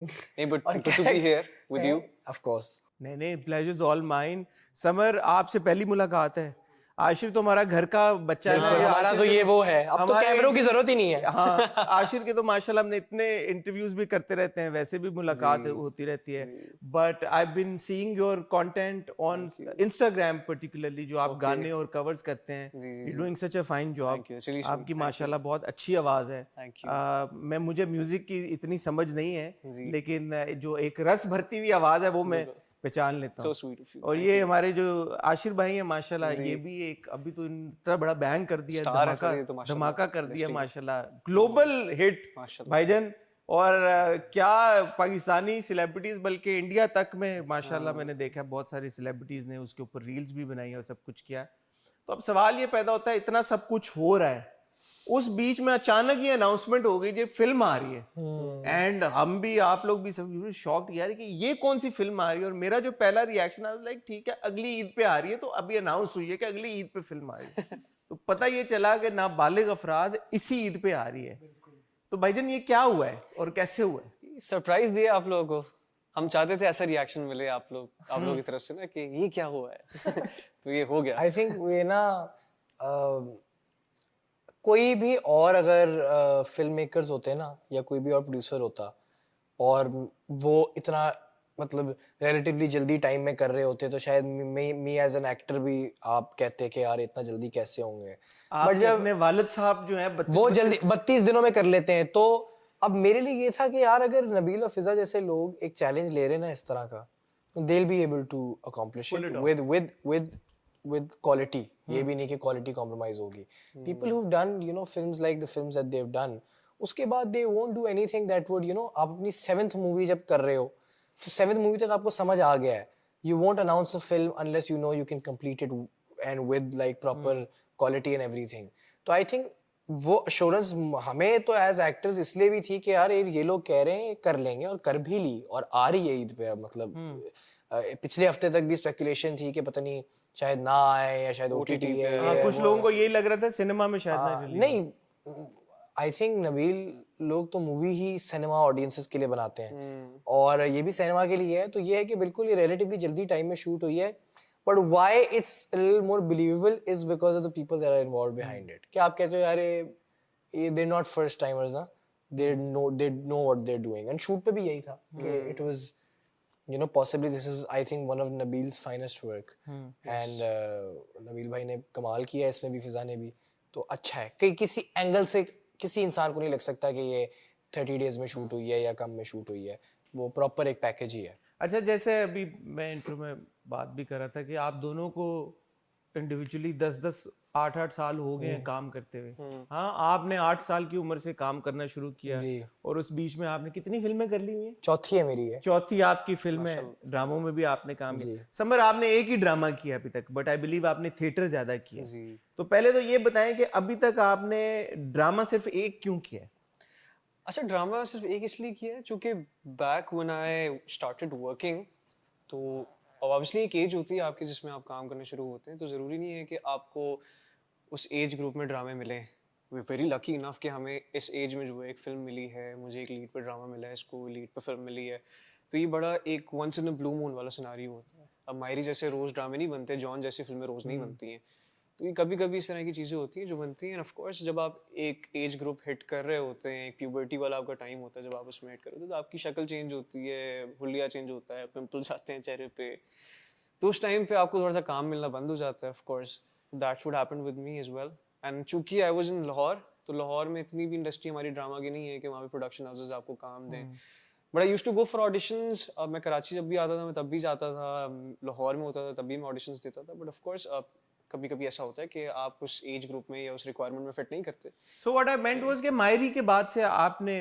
नहीं, but to be here with you. Of course. नहीं नहीं, प्लेजर्स ऑल माइन। समर, आपसे पहली मुलाकात है। आशिर तो हमारा घर का बच्चा है ना। बिल्कुल, हमारा तो ये वो है, अब तो कैमरों की जरूरत ही नहीं है। हाँ, आशिर के तो माशाल्लाह हमने इतने इंटरव्यूज भी करते रहते हैं, वैसे भी मुलाकात होती रहती है। But I been seeing your content on Instagram particularly, जो आप गाने और कवर्स करते हैं। You doing such a fine job. आपकी माशाल्लाह बहुत अच्छी आवाज है। मैं मुझे म्यूजिक की इतनी समझ नहीं है, लेकिन जो एक रस भरती हुई आवाज है वो मैं पहचान लेता हूँ। और ये हमारे जो आशिर भाई हैं माशाल्लाह, ये भी एक अभी तो इतना बड़ा बैंग कर दिया, धमाका कर दिया माशाल्लाह, ग्लोबल हिट भाईजान। और क्या पाकिस्तानी सेलिब्रिटीज बल्कि इंडिया तक में माशाल्लाह मैंने देखा बहुत सारी सेलिब्रिटीज ने उसके ऊपर रील्स भी बनाई और सब कुछ किया। तो अब सवाल ये पैदा होता है, इतना सब कुछ हो रहा है, उस बीच में अचानक ये अनाउंसमेंट हो गई, ये फिल्म आ रही है। एंड हम भी, आप लोग भी सब शॉक्ड यार कि ये कौन सी फिल्म आ रही है। और मेरा जो पहला रिएक्शन है लाइक ठीक है, अगली ईद पे आ रही है, तो अभी अनाउंस हुई है कि अगली ईद पे फिल्म आ रही है। तो पता ये चला कि नाबालिग अफराद इसी ईद पे आ रही है। तो भाईजान ये क्या हुआ है और कैसे हुआ है? सरप्राइज दिया आप लोगों को। हम चाहते थे ऐसा रिएक्शन मिले आप लोगों की तरफ से ना कि ये क्या हुआ है। तो ये हो गया। आई थिंक ये ना कोई भी और अगर फिल्म मेकर्स होते ना, या कोई भी और प्रोड्यूसर होता और वो इतना मतलब रिलेटिवली जल्दी टाइम में कर रहे होते, तो शायद मी एज एन एक्टर भी आप कहते कि यार इतना जल्दी कैसे होंगे। बट जब अपने वालिद साहब जो है वो जल्दी 32 दिनों में कर लेते हैं, तो अब मेरे लिए ये था कि यार अगर नबील और फिजा जैसे लोग एक चैलेंज ले रहे हैं ना इस तरह का, they will be able to accomplish it with quality. ये भी नहीं कि quality compromise होगी. People who've done, you know, films like the films that they've done, उसके बाद they won't do anything that would, you know, आप अपनी 7th movie जब कर रहे हो, तो 7th movie तक आपको समझ आ गया है. You won't announce a film unless you know you can complete it and with like proper quality and everything. तो I think वो assurance हमें तो as actors इसलिए भी थी कि यार ये लोग कह रहे हैं कर लेंगे, और कर भी ली, और आ रही है ईद पे। अब मतलब पिछले हफ्ते तक भी स्पेकुलेशन थी कि पता नहीं शायद ना आए या शायद ओटीटी है। कुछ लोगों को ये लग रहा था सिनेमा में शायद ना रिलीज। नहीं, आई थिंक नबील लोग तो मूवी ही सिनेमा ऑडियंसेस के लिए बनाते हैं, और ये भी सिनेमा के लिए है। तो ये है कि बिल्कुल ये रिलेटिवली जल्दी टाइम में शूट हुई है, but why it's a little more believable is because of the people that are involved behind it. कि आप कहते हो यार ये दे नॉट फर्स्ट टाइमर्स ना, they know what they are doing. And shoot पे भी यही था कि it was, you know, possibly this is I think one of Nabil's finest work. And Nabeel भाई ने कमाल किया है इसमें भी, फिजा ने भी। तो अच्छा है कि किसी एंगल से किसी इंसान को नहीं लग सकता कि ये 30 डेज में शूट हुई है या कम में शूट हुई है। वो प्रॉपर एक पैकेज ही है। अच्छा, जैसे अभी मैं इंट्रो में बात भी कर रहा था कि आप दोनों को इंडिविजुअली 10-10 8-8 साल हो गए हैं काम करते हुए। हाँ, आपने 8 साल की उम्र से काम करना शुरू किया, और उस बीच में आपने कितनी फिल्में कर ली हुई हैं? चौथी है मेरी है। चौथी आपकी फिल्म है। ड्रामों में भी आपने काम किया। समर, आपने एक ही ड्रामा किया अभी तक, बट आई बिलीव आपने थिएटर ज्यादा किया। तो पहले तो ये बताएं कि अभी तक आपने ड्रामा सिर्फ एक क्यों किया? अच्छा, ड्रामा सिर्फ एक इसलिए किया है क्योंकि back when I started working, तो ऑब्वियसली एक एज होती है आपकी जिसमें आप काम करने शुरू होते हैं। तो ज़रूरी नहीं है कि आपको उस एज ग्रुप में ड्रामे मिले। वी वेरी लकी इनफ कि हमें इस एज में जो है एक फिल्म मिली है, मुझे एक लीड पे ड्रामा मिला है, इसको लीड पे फिल्म मिली है। तो ये बड़ा एक once in a blue moon वाला सिनारियो होता है। अब मायरी जैसे रोज़ ड्रामे नहीं बनते, जॉन जैसी फिल्में रोज़ नहीं बनती हैं। तो ये कभी कभी इस तरह की चीज़ें होती हैं जो बनती हैं। ऑफ कोर्स जब आप एक एज ग्रुप हिट कर रहे होते हैं, एक प्यूबर्टी वाला आपका टाइम होता है, जब आप उसमें हिट कर रहे होते हैं, तो आपकी शक्ल चेंज होती है, हुलिया चेंज होता है, पिंपल्स आते हैं चेहरे पे। तो उस टाइम पे आपको थोड़ा सा काम मिलना बंद हो जाता है। Of course that's what happened with me as well. And चूंकि आई वाज इन लाहौर, तो लाहौर में इतनी भी इंडस्ट्री हमारी ड्रामा की नहीं है कि वहाँ पे प्रोडक्शन हाउसेस आपको काम दें। But I used to go for auditions. मैं कराची जब भी आता था मैं तब भी जाता था, लाहौर में होता था तब भी मैं ऑडिशंस देता था। बट ऑफ कोर्स कभी कभी ऐसा होता है कि आप उस एज ग्रुप में या उस रिक्वायरमेंट में फिट नहीं करते। So what I meant was कि मायरी के बाद से आपने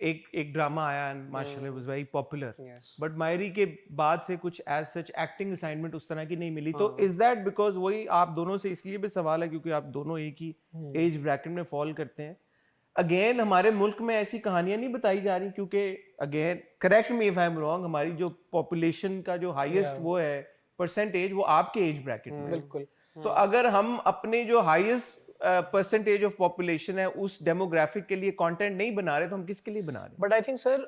एक ड्रामा आया एंड माशाल्लाह it was very popular, but Mayri के बाद से कुछ एज सच एक्टिंग असाइनमेंट उस तरह की नहीं मिली। तो इज दैट बिकॉज वही आप दोनों से इसलिए भी सवाल है क्योंकि आप दोनों एक ही एज ब्रैकेट में फॉल करते हैं? अगेन हमारे मुल्क में ऐसी कहानियां नहीं बताई जा रही क्योंकि again correct me if I am wrong, हमारी जो पॉपुलेशन का जो हाईएस्ट वो है परसेंटेज, वो आपके एज ब्रैकेट में। बिल्कुल। तो अगर हम अपने जो हाईएस्ट परसेंटेज ऑफ पॉपुलेशन है उस डेमोग्राफिक के लिए कंटेंट नहीं बना रहे, तो हम किसके लिए बना रहे हैं? बट आई थिंक सर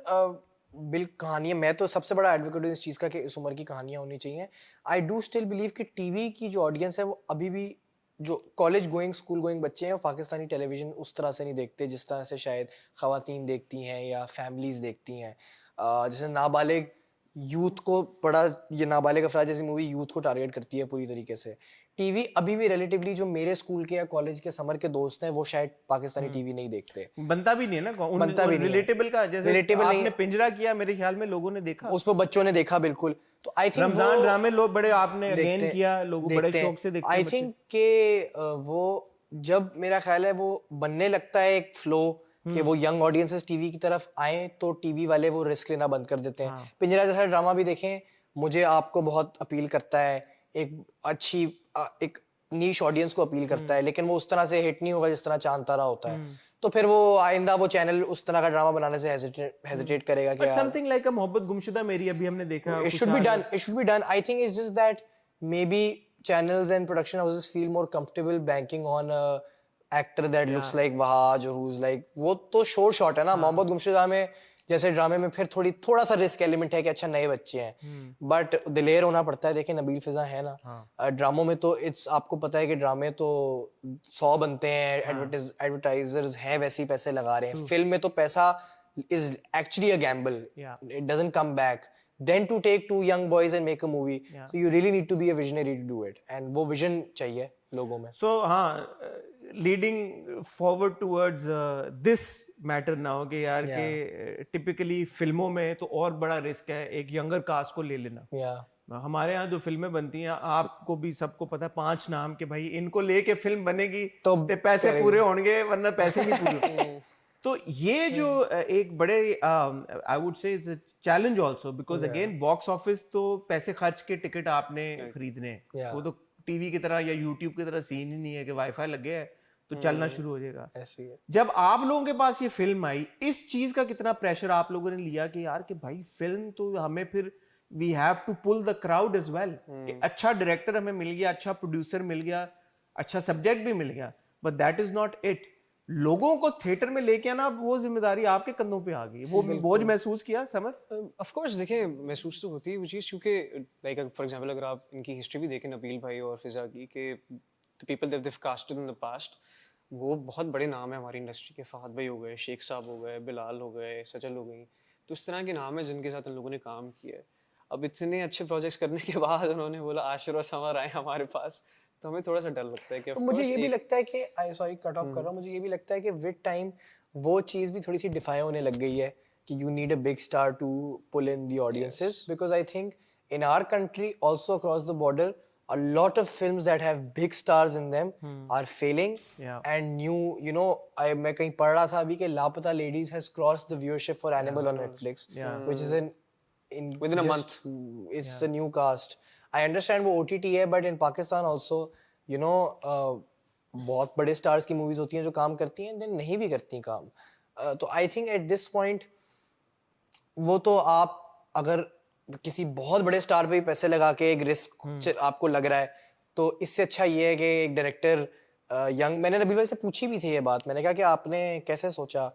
कहानियां, मैं तो सबसे बड़ा एडवोकेट हूँ इस चीज़ का कि इस उम्र की कहानियां होनी चाहिए. आई डू स्टिल बिलीव कि टीवी की जो ऑडियंस है वो अभी भी जो कॉलेज गोइंग स्कूल गोइंग बच्चे हैं वो पाकिस्तानी टेलीविजन उस तरह से नहीं देखते जिस तरह से शायद ख़वातीन देखती हैं या फैमिलीज देखती हैं. जैसे नाबालिग यूथ को बड़ा, ये नाबालिग अफराद जैसी मूवी यूथ को टारगेट करती है पूरी तरीके से. टीवी अभी भी रिलेटिवली जो मेरे स्कूल के या कॉलेज के समर के दोस्त हैं वो शायद पाकिस्तानी टीवी नहीं देखते. बनता भी नहीं है ना, बनता भी नहीं है. रिलेटेबल का, जैसे Relatable नहीं आपने है. पिंजरा किया, मेरे ख्याल में लोगों ने देखा, उस पर बच्चों ने देखा बिल्कुल. तो आई थिंक रमजान ड्रामे लोग बड़े आपने देखते अगेन किया, लोग बड़े शौक से देखते हैं आई बच्चे. थिंक के वो जब मेरा ख्याल है वो बनने लगता है एक फ्लो कि वो यंग ऑडियंसेस टीवी की तरफ आए तो टीवी वाले वो रिस्क लेना बंद कर देते हैं. पिंजरा जैसा ड्रामा भी देखें, मुझे आपको बहुत अपील करता है, एक अच्छी एक नीश ऑडियंस को अपील करता है, लेकिन वो उस तरह से हिट नहीं होगा जिस तरह चांद तारा होता है. तो फिर वो आइंदा वो चैनल उस तरह का ड्रामा बनाने से हेजिटेट करेगा कि समथिंग लाइक अ मोहब्बत गुमशुदा मेरी अभी हमने देखा. it should be done. I think it's just that maybe channels and production houses feel more comfortable banking on a actor that looks like Wahaj or who's like, वो तो short shot है ना. मोहब्बत गुमशुदा में जैसे ड्रामे में फिर थोड़ा सा रिस्क एलिमेंट है कि अच्छा नए बच्चे हैं, बट दिलेर होना पड़ता है. देखिए नबील फिजा है ना, ड्रामों में तो इट्स, आपको पता है कि ड्रामे तो 100 बनते हैं, एडवर्टाइजर्स हैं वैसे ही पैसे लगा रहे हैं. फिल्म में तो पैसा is actually a gamble. It doesn't come back. Then to take two young boys and make a movie, so you really need to be a visionary to do it. And वो vision चाहिए लोगों में. So हाँ, leading forward towards this matter now कि यार कि typically फिल्मों में तो और बड़ा रिस्क है एक यंगर कास्ट को ले लेना. हमारे यहाँ जो फिल्में बनती हैं, आपको भी सबको पता है, 5 नाम के भाई इनको लेके फिल्म बनेगी तो पैसे पूरे होंगे, वरना पैसे नहीं पूरे. तो ये जो एक बड़े I would say it's a challenge also, because again box office तो पैसे खर्च के टिकट आपने खरीदने, वो तो टीवी की तरह या यूट्यूब की तरह सीन ही नहीं है कि वाईफाई लगे है तो चलना शुरू हो जाएगा. ऐसे ही है. जब आप लोगों के पास ये फिल्म आई, इस चीज का कितना प्रेशर आप लोगों ने लिया कि यार कि भाई फिल्म तो हमें फिर we have to pull the crowd as well. अच्छा डायरेक्टर हमें मिल गया, अच्छा प्रोड्यूसर मिल गया, अच्छा सब्जेक्ट भी मिल गया, but that is not it. लोगों को थिएटर में लेके आना, वो जिम्मेदारी आपके कंधों पे आ गई. वो बोझ महसूस किया समर? ऑफ कोर्स देखिए महसूस तो होती है वो चीज़, क्योंकि लाइक फॉर एग्जांपल अगर आप इनकी हिस्ट्री भी देखें नबील भाई और फिजा की, कि the people that they've casted in the past वो बहुत बड़े नाम है हमारी इंडस्ट्री के. फहद भाई हो गए, शेख साहब हो गए, बिलाल हो गए, सजल हो गई. तो इस तरह के नाम है जिनके साथ उन लोगों ने काम किया है. अब इतने अच्छे प्रोजेक्ट्स करने के बाद उन्होंने बोला आशिर और समर आए हमारे पास, तो हमें थोड़ा सा डर लगता है कि मुझे ये भी लगता है कि आई सॉरी कट ऑफ कर रहा हूँ, मुझे ये भी लगता है कि विद टाइम वो चीज़ भी थोड़ी सी डिफाई होने लग गई है कि you need a big star to pull in the audiences, because I think in our country also across the border a lot of films that have big stars in them are failing. And new, you know, मैं कहीं पढ़ रहा था अभी कि लापता ladies has crossed the viewership for Animal on Netflix, which is within a month. It's a new cast. I understand वो OTT है, but in Pakistan also, you know, बहुत बड़े stars की movies होती हैं जो काम करती हैं, then नहीं भी करती काम. तो I think at this point वो तो आप अगर किसी बहुत बड़े स्टार पे पैसे लगा के एक रिस्क आपको लग रहा है, तो इससे अच्छा ये है कि एक डायरेक्टर यंग, मैंने नबील भाई से पूछी भी थी ये बात, मैंने कहा कि आपने कैसे सोचा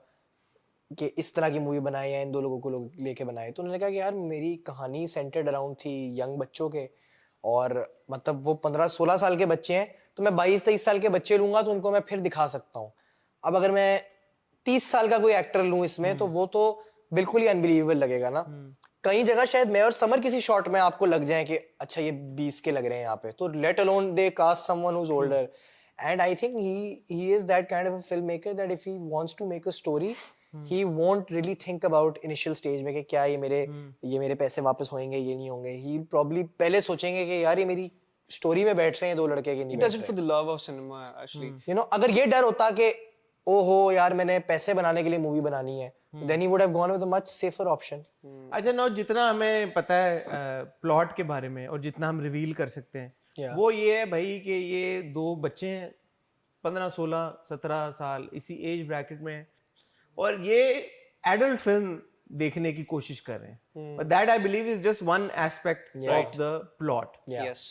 कि इस तरह की मूवी बनाए या इन दो लोगों को लेके बनाए, तो उन्होंने कहा कि यार मेरी कहानी सेंटर्ड अराउंड थी यंग बच्चों के, और मतलब वो 15-16 साल के बच्चे हैं, तो मैं 22-23 साल के बच्चे लूंगा तो उनको मैं फिर दिखा सकता हूँ. अब अगर मैं 30 साल का कोई एक्टर लूँ इसमें, तो वो तो बिल्कुल ही अनबिलीवेबल लगेगा ना. कई जगह शायद मैं और समर किसी शॉट में आपको लग जाए कि अच्छा ये 20 के लग रहे हैं यहाँ पे, तो let alone they cast someone who is older. And I think he is that kind of a film maker that if he wants to make a story, he won't really think about initial stage में कि क्या ये मेरे पैसे वापस होंगे, ये नहीं होंगे. he probably पहले सोचेंगे कि यार ये मेरी स्टोरी में बैठ रहे हैं दो लड़के के नहीं बैठ रहे. He does it for the love of cinema actually. You know, अगर ये डर होता कि ओहो यार मैंने पैसे बनाने के लिए मूवी बनानी है, then he would have gone with a much safer option. अच्छा नौ, जितना हमें पता है प्लॉट के बारे में और जितना हम रिवील कर सकते हैं, वो ये है भाई कि ये दो बच्चे हैं 15, 16, 17 साल इसी एज ब्रैकेट में, और ये एडल्ट फिल्म देखने की कोशिश कर रहे हैं. But that I believe is just one aspect of the plot. Yes.